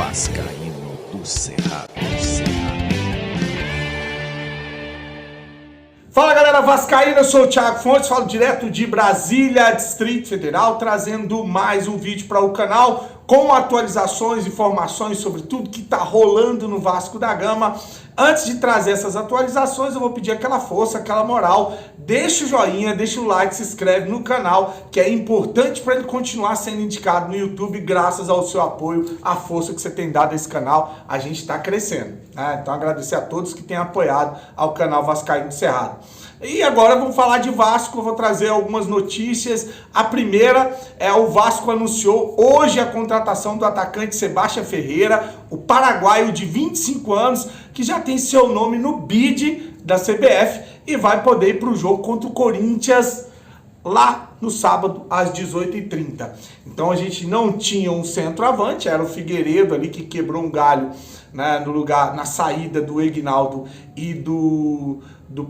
Vascaíno do Cerrado. Fala galera vascaína, eu sou o Thiago Fontes, falo direto de Brasília, Distrito Federal, trazendo mais um vídeo para o canal com atualizações, informações sobre tudo que está rolando no Vasco da Gama. Antes de trazer essas atualizações, eu vou pedir aquela força, aquela moral, deixa o joinha, deixa o like, se inscreve no canal, que é importante para ele continuar sendo indicado no YouTube, graças ao seu apoio, a força que você tem dado a esse canal, a gente está crescendo, né? Então agradecer a todos que têm apoiado ao canal Vascaíno do Cerrado. E agora vamos falar de Vasco, eu vou trazer algumas notícias. A primeira é o Vasco anunciou hoje a contratação do atacante Sebastião Ferreira, o paraguaio de 25 anos, que já tem seu nome no bid da CBF e vai poder ir para o jogo contra o Corinthians lá no sábado às 18h30. Então a gente não tinha um centroavante, era o Figueiredo ali que quebrou um galho, né, no lugar, na saída do Egnaldo e do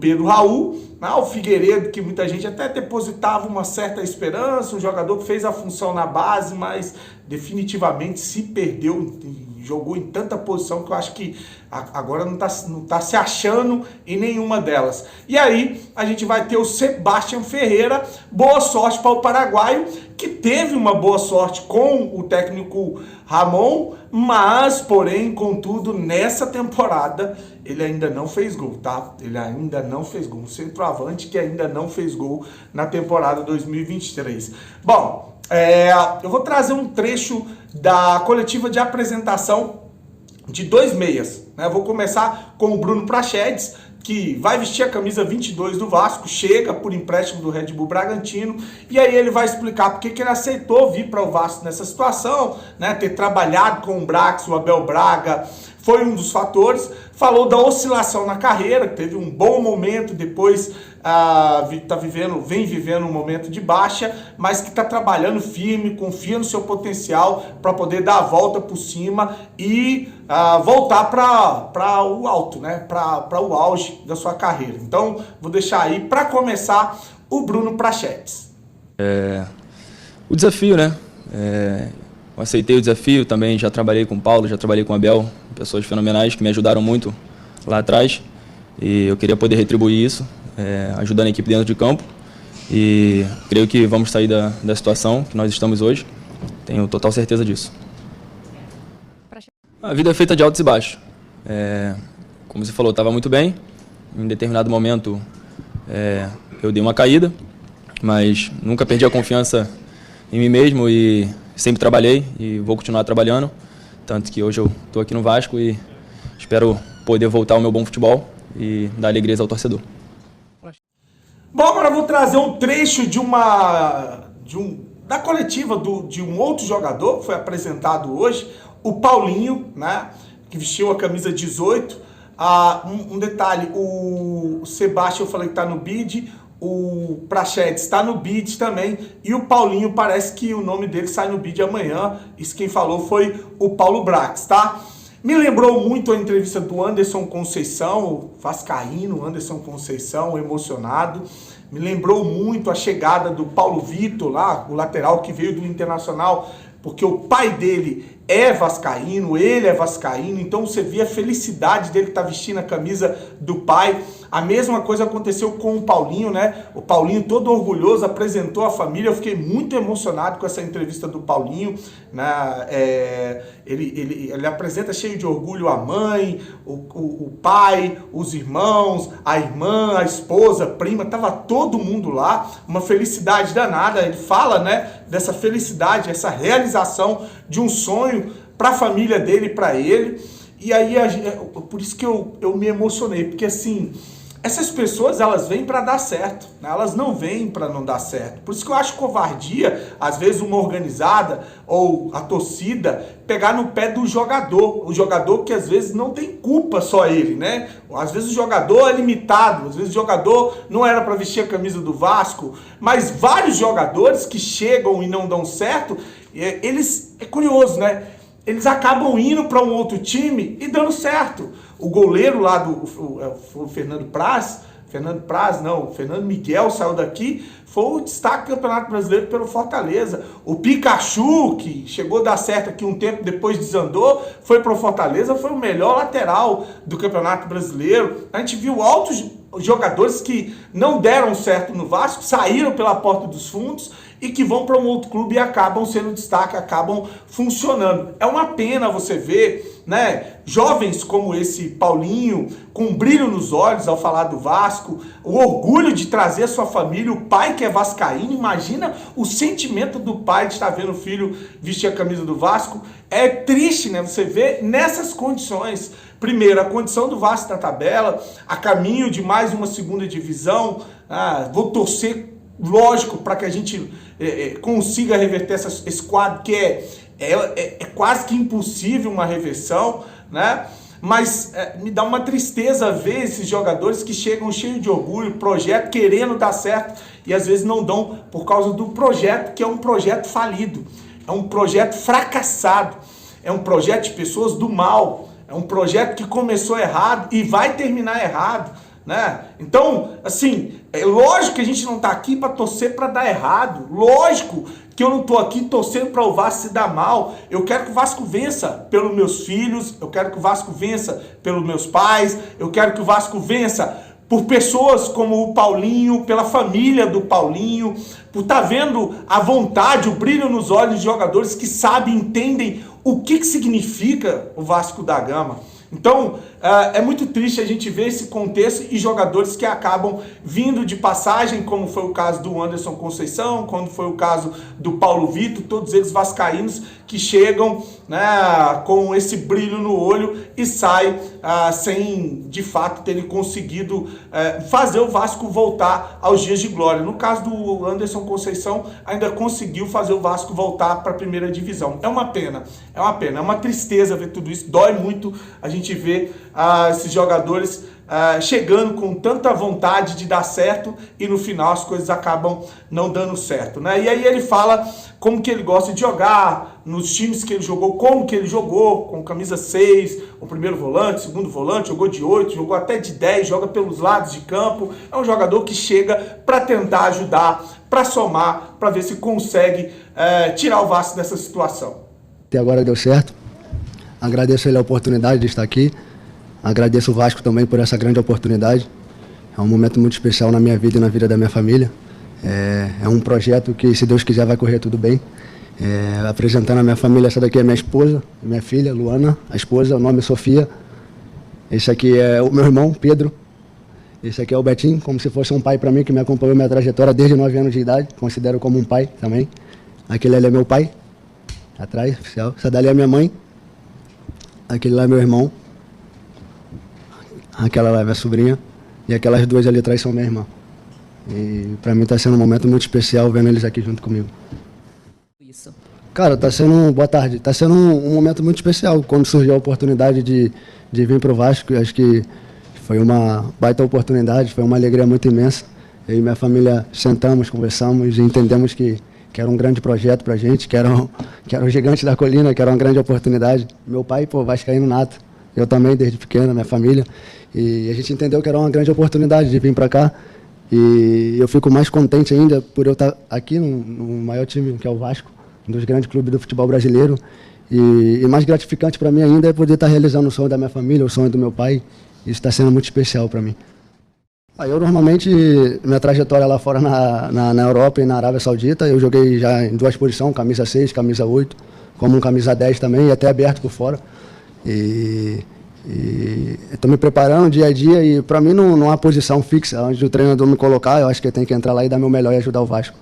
Pedro Raul, né? O Figueiredo, que muita gente até depositava uma certa esperança, um jogador que fez a função na base, mas definitivamente se perdeu, jogou em tanta posição que eu acho que agora não tá se achando em nenhuma delas. E aí a gente vai ter o Sebastião Ferreira, boa sorte para o paraguaio, que teve uma boa sorte com o técnico Ramon, mas, porém, contudo, nessa temporada, ele ainda não fez gol, tá? Ele ainda não fez gol. Um centroavante que ainda não fez gol na temporada 2023. Bom, eu vou trazer um trecho da coletiva de apresentação de dois meias, né? Eu vou começar com o Bruno Prachedes, que vai vestir a camisa 22 do Vasco, chega por empréstimo do Red Bull Bragantino, e aí ele vai explicar porque que ele aceitou vir para o Vasco nessa situação, né? Ter trabalhado com o Brax, o Abel Braga, foi um dos fatores. Falou da oscilação na carreira, teve um bom momento, depois vem vivendo um momento de baixa, mas que está trabalhando firme, confia no seu potencial para poder dar a volta por cima e voltar para o alto, né? Para o auge da sua carreira. Então, vou deixar aí para começar o Bruno Prachedes. O desafio, né? Eu aceitei o desafio, também já trabalhei com o Paulo, já trabalhei com o Abel, pessoas fenomenais que me ajudaram muito lá atrás, e eu queria poder retribuir isso, ajudando a equipe dentro de campo, e creio que vamos sair da situação que nós estamos hoje, tenho total certeza disso. A vida é feita de altos e baixos, como você falou, estava muito bem, em determinado momento eu dei uma caída, mas nunca perdi a confiança em mim mesmo e sempre trabalhei e vou continuar trabalhando, tanto que hoje eu estou aqui no Vasco e espero poder voltar ao meu bom futebol e dar alegrias ao torcedor. Bom, agora eu vou trazer um trecho da coletiva de um outro jogador que foi apresentado hoje, o Paulinho, né, que vestiu a camisa 18. Um detalhe, o Sebastião eu falei que está no bid, o Prachedes está no bid também, e o Paulinho parece que o nome dele sai no bid amanhã. Isso quem falou foi o Paulo Brax, tá? Me lembrou muito a entrevista do Anderson Conceição, o vascaíno Anderson Conceição, emocionado. Me lembrou muito a chegada do Paulo Vitor lá, o lateral que veio do Internacional, porque o pai dele é vascaíno, ele é vascaíno, então você vê a felicidade dele estar vestindo a camisa do pai. A mesma coisa aconteceu com o Paulinho, né? O Paulinho todo orgulhoso apresentou a família. Eu fiquei muito emocionado com essa entrevista do Paulinho, né? Ele apresenta cheio de orgulho a mãe, o pai, os irmãos, a irmã, a esposa, a prima, tava todo mundo lá, uma felicidade danada. Ele fala, né, dessa felicidade, essa realização de um sonho para a família dele e para ele. E aí, por isso que eu me emocionei, porque assim, essas pessoas, elas vêm para dar certo, né? Elas não vêm para não dar certo. Por isso que eu acho covardia, às vezes, uma organizada ou a torcida pegar no pé do jogador. O jogador que, às vezes, não tem culpa só ele, né? Às vezes o jogador é limitado, às vezes o jogador não era para vestir a camisa do Vasco, mas vários jogadores que chegam e não dão certo, é curioso, né? Eles acabam indo para um outro time e dando certo. O goleiro lá o Fernando Praz, Fernando Praz não, Fernando Miguel saiu daqui, foi o destaque do Campeonato Brasileiro pelo Fortaleza. O Pikachu, que chegou a dar certo aqui um tempo, depois desandou, foi pro Fortaleza, foi o melhor lateral do Campeonato Brasileiro. A gente viu altos jogadores que não deram certo no Vasco, saíram pela porta dos fundos e que vão para um outro clube e acabam sendo destaque, acabam funcionando. É uma pena você ver, né, jovens como esse Paulinho, com um brilho nos olhos ao falar do Vasco, o orgulho de trazer a sua família, o pai que é vascaíno. Imagina o sentimento do pai de estar vendo o filho vestir a camisa do Vasco. É triste, né, você vê nessas condições. Primeiro, a condição do Vasco na tabela, a caminho de mais uma segunda divisão. Vou torcer, lógico, para que a gente consiga reverter esse quadro, que é quase que impossível uma reversão, né? Mas me dá uma tristeza ver esses jogadores que chegam cheios de orgulho, projeto, querendo dar certo, e às vezes não dão por causa do projeto, que é um projeto falido, é um projeto fracassado, é um projeto de pessoas do mal, é um projeto que começou errado e vai terminar errado, né? Então, assim, é lógico que a gente não está aqui para torcer para dar errado. Lógico que eu não estou aqui torcendo para o Vasco se dar mal. Eu quero que o Vasco vença pelos meus filhos, eu quero que o Vasco vença pelos meus pais, eu quero que o Vasco vença por pessoas como o Paulinho, pela família do Paulinho, por estar vendo a vontade, o brilho nos olhos de jogadores que sabem, entendem o que significa o Vasco da Gama. Então, é muito triste a gente ver esse contexto e jogadores que acabam vindo de passagem, como foi o caso do Anderson Conceição, quando foi o caso do Paulo Vitor, todos eles vascaínos que chegam, né, com esse brilho no olho e saem sem, de fato, terem conseguido fazer o Vasco voltar aos dias de glória. No caso do Anderson Conceição, ainda conseguiu fazer o Vasco voltar para a primeira divisão. É uma pena, é uma tristeza ver tudo isso, dói muito a gente ver esses jogadores chegando com tanta vontade de dar certo e no final as coisas acabam não dando certo, né? E aí ele fala como que ele gosta de jogar, nos times que ele jogou, como que ele jogou, com camisa 6, o primeiro volante, segundo volante, jogou de 8, jogou até de 10, joga pelos lados de campo. É um jogador que chega para tentar ajudar, para somar, para ver se consegue tirar o Vasco dessa situação. Até agora deu certo. Agradeço ele a oportunidade de estar aqui. Agradeço o Vasco também por essa grande oportunidade. É um momento muito especial na minha vida e na vida da minha família. É um projeto que, se Deus quiser, vai correr tudo bem. Apresentando a minha família, essa daqui é minha esposa, minha filha, Luana, a esposa, o nome é Sofia. Esse aqui é o meu irmão, Pedro. Esse aqui é o Betinho, como se fosse um pai para mim, que me acompanhou minha trajetória desde 9 anos de idade. Considero como um pai também. Aquele ali é meu pai, atrás, oficial. Essa dali é minha mãe. Aquele lá é meu irmão. Aquela lá é minha sobrinha. E aquelas duas ali atrás são minha irmã. E pra mim tá sendo um momento muito especial vendo eles aqui junto comigo. Isso. Cara, tá sendo... Boa tarde. Tá sendo um momento muito especial. Quando surgiu a oportunidade de vir pro Vasco, eu acho que foi uma baita oportunidade, foi uma alegria muito imensa. Eu e minha família sentamos, conversamos e entendemos que era um grande projeto pra gente, que era o gigante da colina, que era uma grande oportunidade. Meu pai, vascaíno nato. Eu também, desde pequeno, minha família. E a gente entendeu que era uma grande oportunidade de vir para cá. E eu fico mais contente ainda por eu estar aqui no maior time, que é o Vasco, um dos grandes clubes do futebol brasileiro. E mais gratificante para mim ainda é poder estar realizando o sonho da minha família, o sonho do meu pai. Isso está sendo muito especial para mim. Eu normalmente, minha trajetória lá fora na Europa e na Arábia Saudita, eu joguei já em 2 posições, camisa 6, camisa 8, como um camisa 10 também, e até aberto por fora. E estou me preparando dia a dia e para mim não há posição fixa onde o treinador me colocar. Eu acho que eu tenho que entrar lá e dar meu melhor e ajudar o Vasco.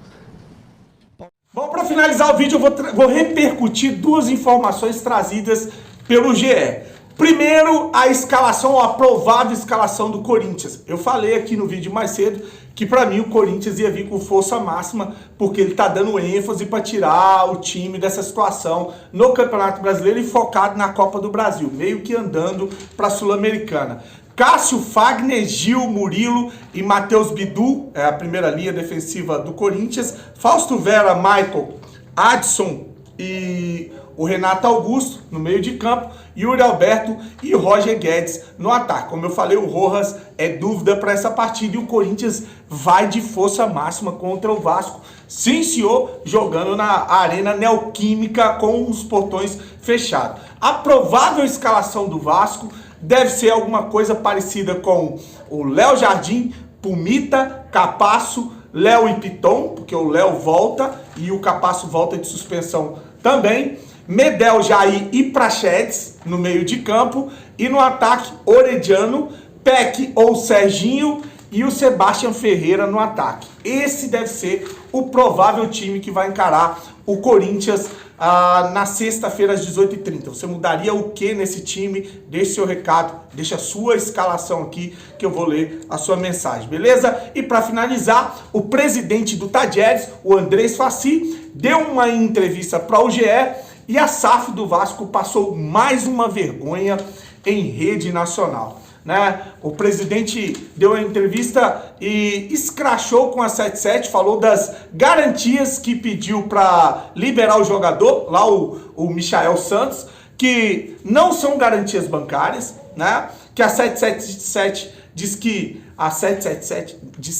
Bom, para finalizar o vídeo, eu vou repercutir 2 informações trazidas pelo GE. Primeiro, a escalação, a provável escalação do Corinthians. Eu falei aqui no vídeo mais cedo que para mim o Corinthians ia vir com força máxima, porque ele está dando ênfase para tirar o time dessa situação no Campeonato Brasileiro e focado na Copa do Brasil, meio que andando para a Sul-Americana. Cássio, Fagner, Gil, Murilo e Matheus Bidu, é a primeira linha defensiva do Corinthians. Fausto Vera, Michael, Adson e o Renato Augusto no meio de campo, Yuri Alberto e Roger Guedes no ataque. Como eu falei, o Rojas é dúvida para essa partida e o Corinthians vai de força máxima contra o Vasco. Sim, senhor, jogando na Arena Neoquímica com os portões fechados. A provável escalação do Vasco deve ser alguma coisa parecida com o Léo Jardim, Pumita, Capasso, Léo e Piton, porque o Léo volta e o Capasso volta de suspensão também. Medel, Jair e Praxedes no meio de campo. E no ataque, Orediano, Peck ou Serginho e o Sebastião Ferreira no ataque. Esse deve ser o provável time que vai encarar o Corinthians na sexta-feira às 18h30. Você mudaria o que nesse time? Deixe seu recado, deixe a sua escalação aqui que eu vou ler a sua mensagem, beleza? E para finalizar, o presidente do Tadieres, o Andrés Fassi, deu uma entrevista para o GE e a SAF do Vasco passou mais uma vergonha em rede nacional. Né? O presidente deu uma entrevista e escrachou com a 77, falou das garantias que pediu para liberar o jogador, lá o Michael Santos, que não são garantias bancárias, né? Que a 777 diz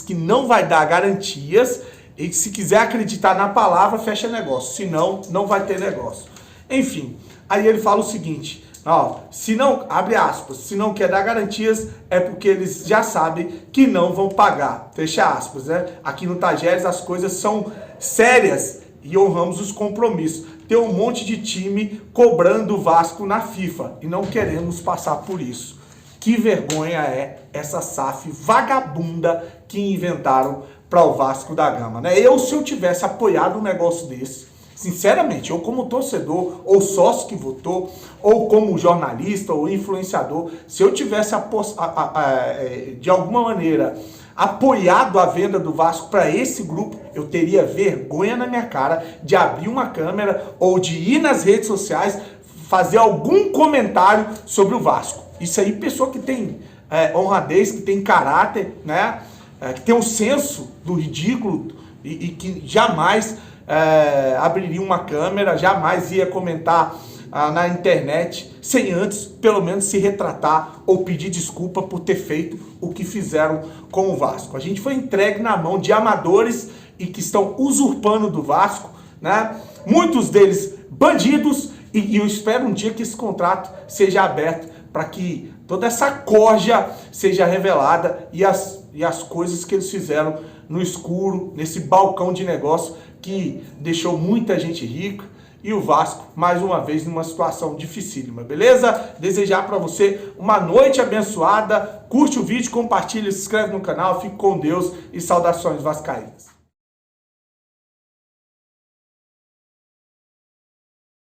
que não vai dar garantias e que se quiser acreditar na palavra, fecha negócio, senão não vai ter negócio. Enfim, aí ele fala o seguinte: ó, se não, abre aspas, se não quer dar garantias é porque eles já sabem que não vão pagar, fecha aspas, né? Aqui no Tadieres as coisas são sérias e honramos os compromissos. Tem um monte de time cobrando o Vasco na FIFA e não queremos passar por isso. Que vergonha é essa SAF vagabunda que inventaram para o Vasco da Gama, né? Se eu tivesse apoiado um negócio desse, sinceramente, eu como torcedor, ou sócio que votou, ou como jornalista, ou influenciador, se eu tivesse de alguma maneira apoiado a venda do Vasco para esse grupo, eu teria vergonha na minha cara de abrir uma câmera ou de ir nas redes sociais fazer algum comentário sobre o Vasco. Isso aí, pessoa que tem honradez, que tem caráter, né? Que tem um senso do ridículo e que jamais abriria uma câmera, jamais ia comentar na internet sem antes, pelo menos, se retratar ou pedir desculpa por ter feito o que fizeram com o Vasco. A gente foi entregue na mão de amadores e que estão usurpando do Vasco, né? Muitos deles bandidos, e eu espero um dia que esse contrato seja aberto para que toda essa corja seja revelada e as coisas que eles fizeram no escuro, nesse balcão de negócio que deixou muita gente rica e o Vasco, mais uma vez, numa situação dificílima, beleza? Desejar para você uma noite abençoada, curte o vídeo, compartilha, se inscreve no canal, fique com Deus e saudações vascaínas.